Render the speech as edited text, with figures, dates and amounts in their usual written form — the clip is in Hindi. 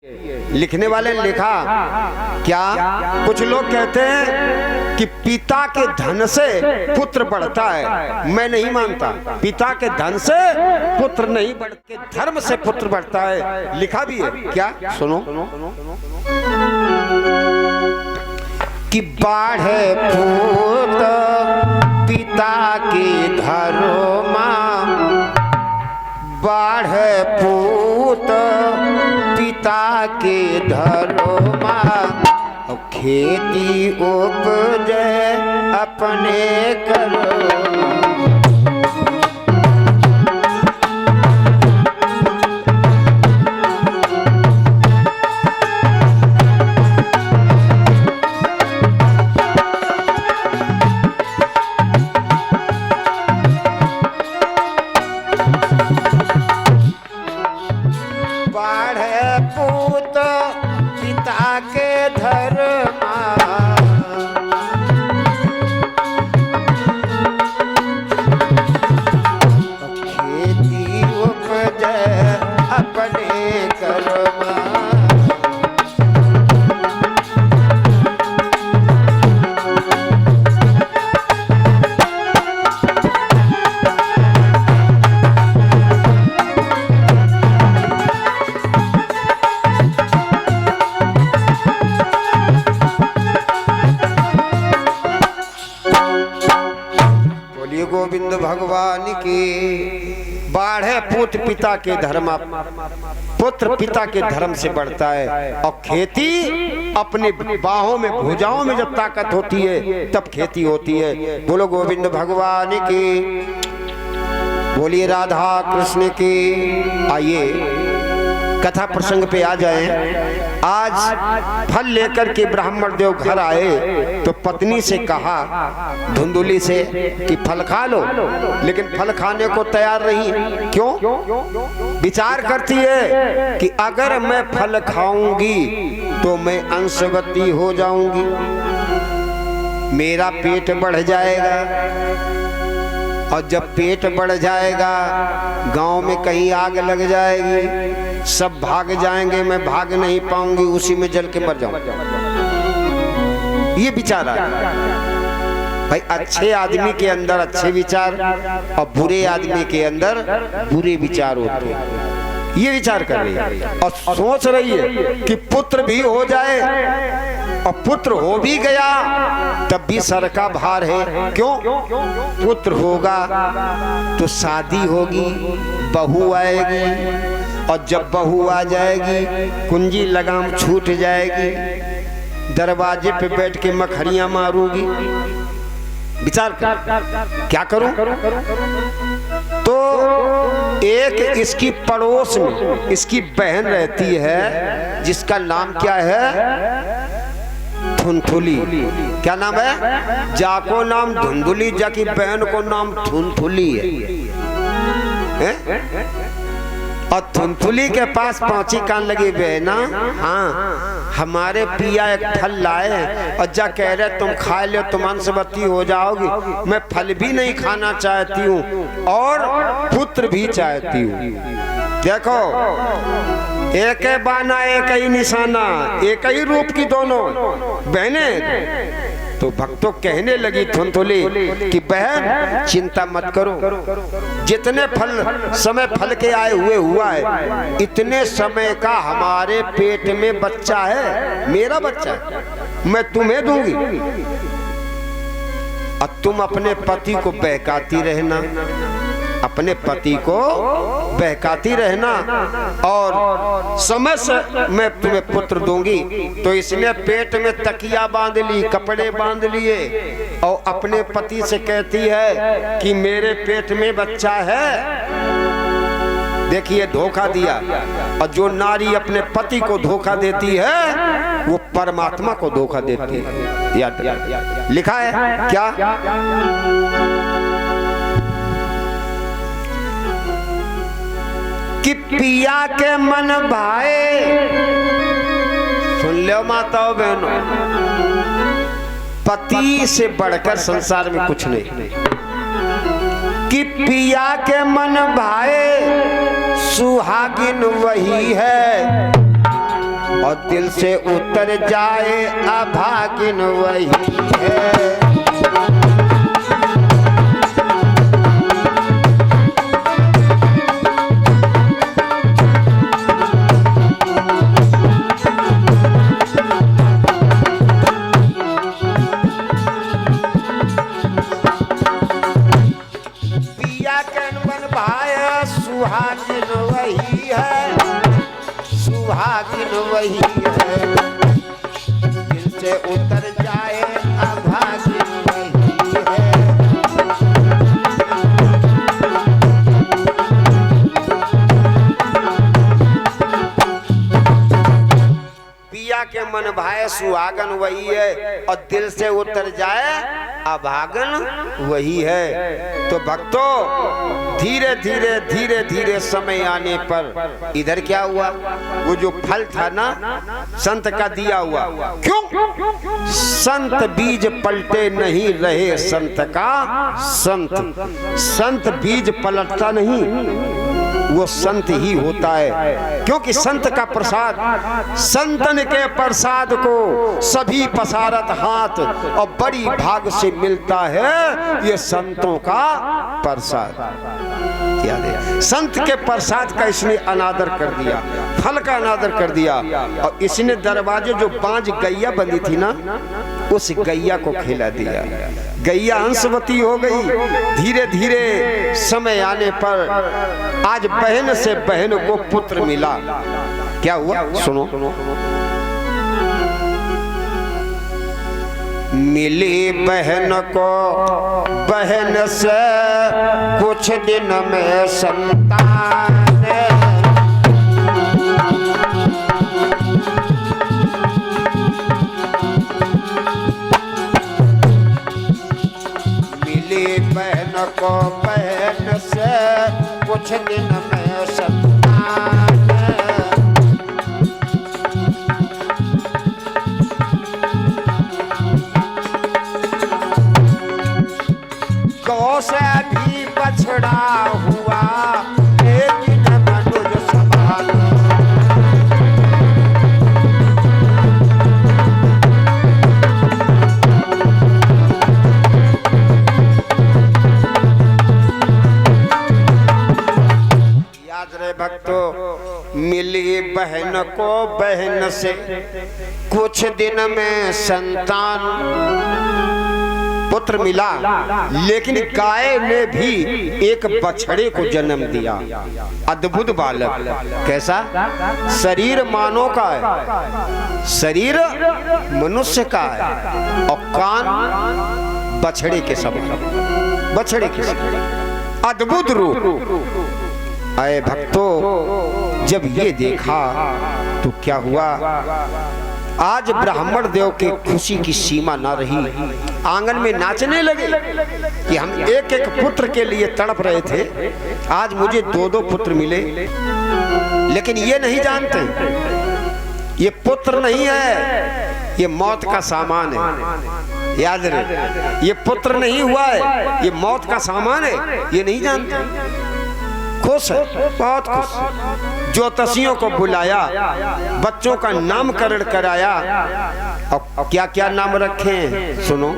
लिखने वाले ने लिखा क्या, कुछ लोग कहते हैं कि पिता के धन से पुत्र बढ़ता है। मैं नहीं मानता, पिता के धन से पुत्र नहीं बढ़ के धर्म से पुत्र बढ़ता है। लिखा भी है क्या, सुनो कि बाढ़े पूत पिता की धर्म, बाढ़े पूत पिता के धर्मा, खेती उपजे अपने करो। गोविंद भगवान की। बाढ़े पुत्र पिता के धर्म, पुत्र पिता के धर्म से बढ़ता है। और खेती अपने बाहों में भुजाओं में जब ताकत होती है तब खेती होती है। बोलो गोविंद भगवान की, बोलिए राधा कृष्ण की। आइए कथा प्रसंग पे आ जाएं। आज फल लेकर के ब्राह्मण देव घर आए तो पत्नी से कहा धुंधुली से कि फल खा लो, लेकिन फल खाने को तैयार नहीं। क्यों? विचार करती है कि अगर मैं फल खाऊंगी तो मैं अंशवती हो जाऊंगी, मेरा पेट बढ़ जाएगा, और जब पेट बढ़ जाएगा गांव में कहीं आग लग जाएगी, सब भाग जाएंगे, मैं भाग नहीं पाऊंगी, उसी में जल के मर जाऊंगा। ये विचार आ भाई। अच्छे आदमी के अंदर अच्छे विचार और बुरे आदमी के अंदर बुरे विचार होते हैं। ये विचार कर रही है और सोच रही है कि पुत्र भी हो जाए, और पुत्र हो भी गया तब भी सर का भार है। क्यों? पुत्र होगा तो शादी होगी, बहू आएगी, और जब बहू आ जाएगी कुंजी लगाम छूट जाएगी, दरवाजे पे बैठ के मखरियां मारूंगी। विचार कर क्या करूं? तो एक इसकी पड़ोस में इसकी बहन रहती है जिसका नाम क्या है? धुंधुली। क्या नाम है? जाको नाम धुंधुली, जाकी बहन को नाम धुंधुली है? और धुंधुली के पास पहुंची, कान लगी बहना, हाँ हमारे पिया एक फल लाए और जा कह रहे तुम खा लो तुम अंशवती हो जाओगी। मैं फल भी नहीं खाना चाहती हूँ और पुत्र भी चाहती हूँ। देखो एक बाना एक ही निशाना, एक ही रूप की दोनों बहनें। तो भक्तों कहने लगी धुंधुली कि बहन चिंता मत करो, जितने समय फल के आए हुए हुआ है, इतने समय का हमारे पेट में बच्चा है, मेरा बच्चा है, मैं तुम्हें दूंगी, और तुम अपने पति को बहकाती रहना, अपने पति को बहकाती रहना, और समय से मैं तुम्हें पुत्र दूंगी। तो इसने पेट में तकिया बांध ली, कपड़े बांध लिए, और अपने पति से कहती है कि मेरे पेट में बच्चा है। देखिए धोखा दिया, और जो नारी अपने पति को धोखा देती है वो परमात्मा को धोखा देती है। याद लिखा है क्या? कि पिया के मन भाए, सुन लो माताओं बहनों, पति से बढ़कर संसार में कुछ नहीं। कि पिया के मन भाए सुहागिन वही है, और दिल से उतर जाए अभागिन वही है। सुहागिन वही है, सुहागिन वही है, दिल से उतर जाए अभागिन वही है। पिया के मन भाए सुहागन वही है और दिल से उतर जाए अभागन वही है। तो भक्तों धीरे धीरे धीरे धीरे समय आने पर इधर क्या हुआ, वो जो फल था ना संत का दिया हुआ, क्यों संत बीज पलटे नहीं रहे संत का संत बीज पलटता नहीं, वो संत ही होता है। क्योंकि संत का प्रसाद, संतन के प्रसाद को सभी पसारत हाथ और बड़ी भाग से मिलता है ये संतों का प्रसाद। याद है, संत के प्रसाद का इसने अनादर कर दिया, फल का अनादर कर दिया और इसने दरवाजे जो 5 गैया बंधी थी ना उस गैया को खिला दिया। गैया हंसवती हो गई। धीरे धीरे समय आने पर आज बहन से बहन को पुत्र मिला। क्या हुआ सुनो, मिली बहन को बहन से कुछ दिन में संतान, मिली बहन को बहन से कुछ दिन में संतान, गौ से भी बछड़ा हुआ लेकिन मनुज समान, याद रहे भक्तों, मिली बहन को बहन से कुछ दिन में संतान, पुत्र मिला, लेकिन गाय ने भी एक बछड़े को जन्म दिया। अद्भुत बालक, कैसा शरीर मानव का है, शरीर मनुष्य का है और कान बछड़े के समान, बछड़े के समान, अद्भुत रूप। आए भक्तों, जब ये देखा तो क्या हुआ, आज ब्राह्मण देव के खुशी की सीमा ना रही। आंगन में नाचने लगे कि हम एक एक पुत्र के लिए तड़प रहे थे, आज मुझे 2-2 पुत्र मिले। लेकिन ये नहीं जानते ये पुत्र नहीं है, ये मौत का सामान है। याद रहे, ये पुत्र नहीं हुआ है, ये मौत का सामान है। ये नहीं जानते। खुश है, बहुत खुश। ज्योतिषियों को बुलाया, बच्चों का नामकरण कराया और क्या क्या नाम रखे हैं सुनो।